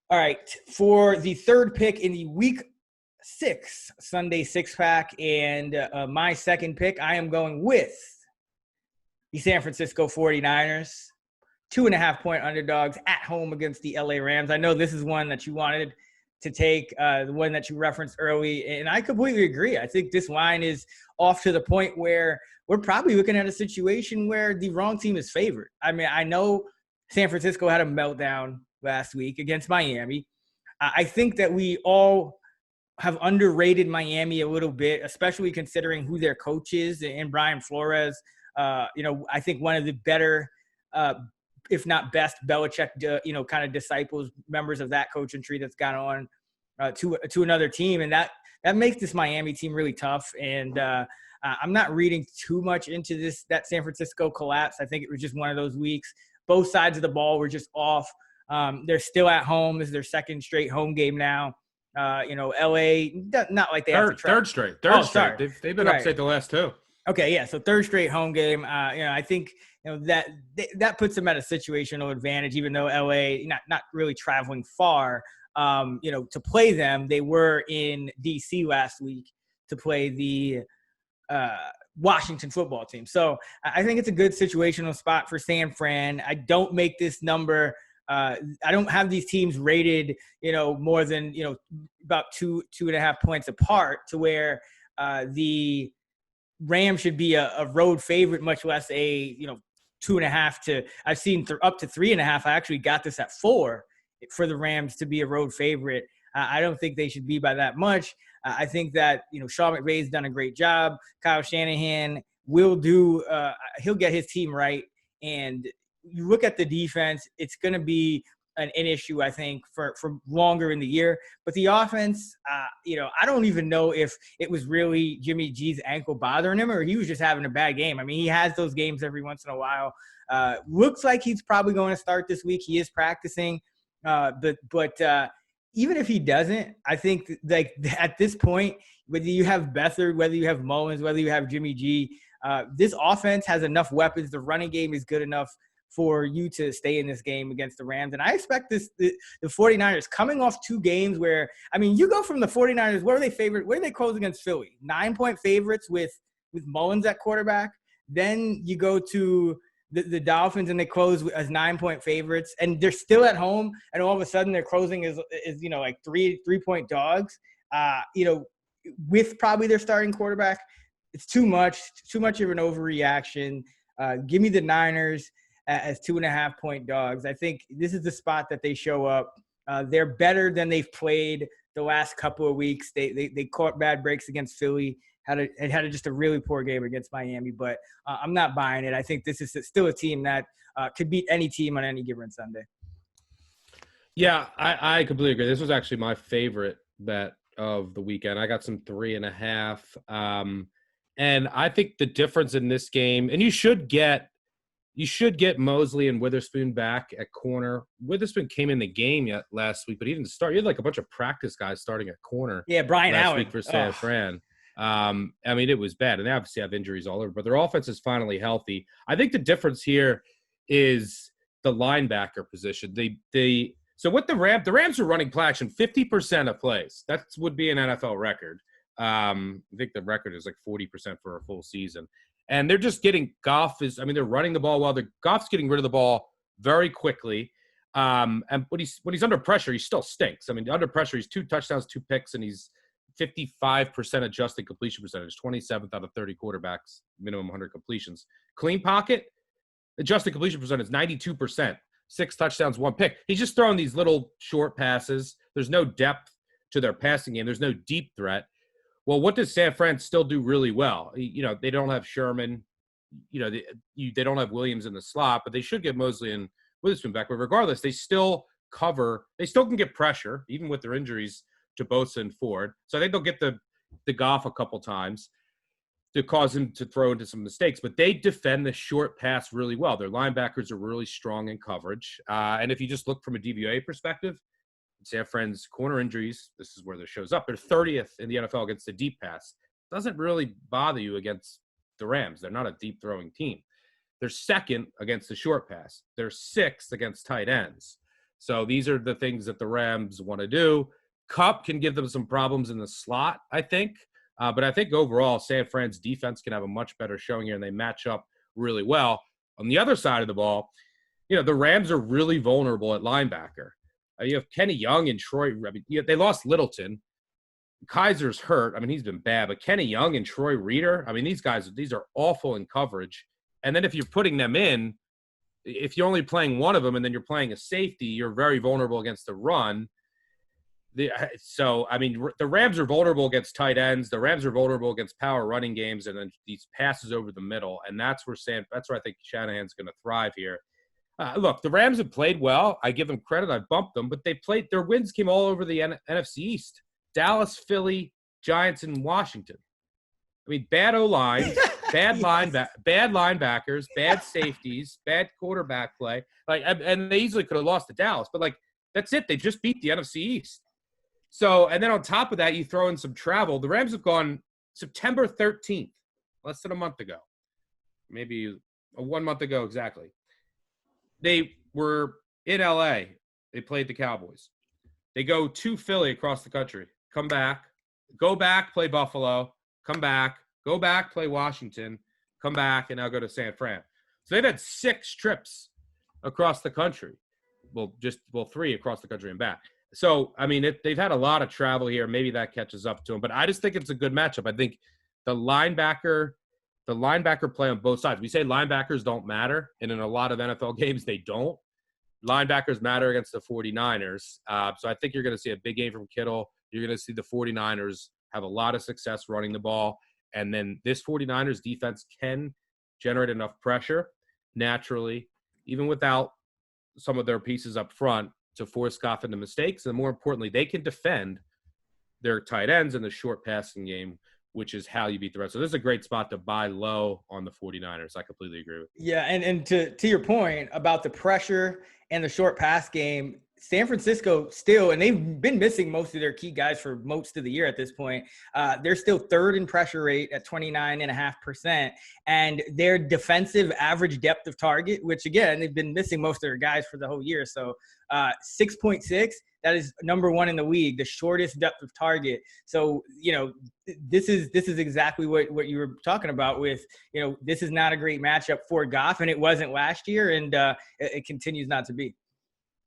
All right, for the third pick in the Week 6 Sunday six-pack and my second pick, I am going with the San Francisco 49ers. 2.5-point underdogs at home against the LA Rams. I know this is one that you wanted to take, the one that you referenced early, and I completely agree. I think this line is off to the point where we're probably looking at a situation where the wrong team is favored. I mean, I know San Francisco had a meltdown last week against Miami. I think that we all have underrated Miami a little bit, especially considering who their coach is and Brian Flores. I think one of the better if not best, Belichick, kind of disciples, members of that coaching tree that's gone on to another team. And that makes this Miami team really tough. And I'm not reading too much into that San Francisco collapse. I think it was just one of those weeks. Both sides of the ball were just off. They're still at home. This is their second straight home game now. LA, not like they have to try. Third straight. They've been upset the last two. Okay, yeah. So third straight home game. I think that puts them at a situational advantage, even though LA not really traveling far. To play them, they were in DC last week to play the Washington football team. So I think it's a good situational spot for San Fran. I don't make this number. I don't have these teams rated, more than about 2.5 points apart, to where the Rams should be a road favorite, much less a 2.5 to. I've seen up to 3.5. I actually got this at 4 for the Rams to be a road favorite. I don't think they should be by that much. I think that Sean McVay's done a great job. Kyle Shanahan will do. He'll get his team right. And you look at the defense; it's going to be an issue, I think, for longer in the year. But the offense, I don't even know if it was really Jimmy G's ankle bothering him or he was just having a bad game. I mean, he has those games every once in a while. Looks like he's probably going to start this week. He is practicing. But even if he doesn't, I think like at this point, whether you have Beathard, whether you have Mullins, whether you have Jimmy G, this offense has enough weapons. The running game is good enough for you to stay in this game against the Rams. And I expect the 49ers coming off 2 games where, you go from the 49ers, where are they favored? Where do they close against Philly? 9-point favorites with Mullins at quarterback. Then you go to the Dolphins and they close as 9-point favorites, and they're still at home. And all of a sudden they're closing is like 3-point dogs, with probably their starting quarterback. It's too much of an overreaction. Give me the Niners as 2.5-point dogs. I think this is the spot that they show up. They're better than they've played the last couple of weeks. They caught bad breaks against Philly, had just a really poor game against Miami, but I'm not buying it. I think this is still a team that could beat any team on any given Sunday. Yeah, I completely agree. This was actually my favorite bet of the weekend. I got some 3.5. And I think the difference in this game, and you should get Mosley and Witherspoon back at corner. Witherspoon came in the game last week, but he didn't start. You had like a bunch of practice guys starting at corner. Yeah, Brian last Allen week for San Fran. It was bad, and they obviously have injuries all over, but their offense is finally healthy. I think the difference here is the linebacker position. So what the Rams are running play action 50% of plays. That would be an NFL record. I think the record is like 40% for a full season. And they're just getting they're running the ball well. Goff's getting rid of the ball very quickly. And when he's under pressure, he still stinks. Under pressure, he's 2 touchdowns, 2 picks, and he's 55% adjusted completion percentage, 27th out of 30 quarterbacks, minimum 100 completions. Clean pocket, adjusted completion percentage, 92%, 6 touchdowns, 1 pick. He's just throwing these little short passes. There's no depth to their passing game. There's no deep threat. Well, what does San Fran still do really well? They don't have Sherman. They don't have Williams in the slot, but they should get Mosley and Witherspoon back. But regardless, they still cover. They still can get pressure, even with their injuries to Bosa and Ford. So I think they'll get the Goff a couple times to cause him to throw into some mistakes. But they defend the short pass really well. Their linebackers are really strong in coverage. And if you just look from a DVOA perspective, San Fran's corner injuries, this is where this shows up. They're 30th in the NFL against the deep pass. Doesn't really bother you against the Rams. They're not a deep throwing team. They're second against the short pass. They're 6th against tight ends. So these are the things that the Rams want to do. Kupp can give them some problems in the slot, I think. But I think overall, San Fran's defense can have a much better showing here, and they match up really well. On the other side of the ball, the Rams are really vulnerable at linebacker. You have Kenny Young and Troy. I mean, they lost Littleton. Kaiser's hurt. I mean, he's been bad. But Kenny Young and Troy Reader, I mean, these are awful in coverage. And then if you're putting them in, if you're only playing one of them and then you're playing a safety, you're very vulnerable against the run. So, I mean, the Rams are vulnerable against tight ends. The Rams are vulnerable against power running games and then these passes over the middle. And that's where I think Shanahan's going to thrive here. Look, the Rams have played well. I give them credit. I bumped them. But their wins came all over the NFC East. Dallas, Philly, Giants, and Washington. I mean, bad O-line, bad linebackers, bad safeties, bad quarterback play. And they easily could have lost to Dallas. But, that's it. They just beat the NFC East. So, and then on top of that, you throw in some travel. The Rams have gone September 13th, less than a month ago. Maybe 1 month ago exactly. They were in L.A. They played the Cowboys. They go to Philly across the country, come back, go back, play Buffalo, come back, go back, play Washington, come back, and now go to San Fran. So they've had 6 trips across the country. Well, 3 across the country and back. So, I mean, they've had a lot of travel here. Maybe that catches up to them. But I just think it's a good matchup. I think the linebacker play on both sides. We say linebackers don't matter, and in a lot of NFL games, they don't. Linebackers matter against the 49ers. So I think you're going to see a big game from Kittle. You're going to see the 49ers have a lot of success running the ball. And then this 49ers defense can generate enough pressure naturally, even without some of their pieces up front, to force Goff into mistakes. And more importantly, they can defend their tight ends in the short passing game, which is how you beat the rest. So this is a great spot to buy low on the 49ers. I completely agree with you. Yeah, and to your point about the pressure and the short pass game, San Francisco still, and they've been missing most of their key guys for most of the year at this point. They're still third in pressure rate at 29.5%. And their defensive average depth of target, which, again, they've been missing most of their guys for the whole year. So 6.6, that is number 1 in the league, the shortest depth of target. So, this is exactly what you were talking about with, this is not a great matchup for Goff, and it wasn't last year, and it continues not to be.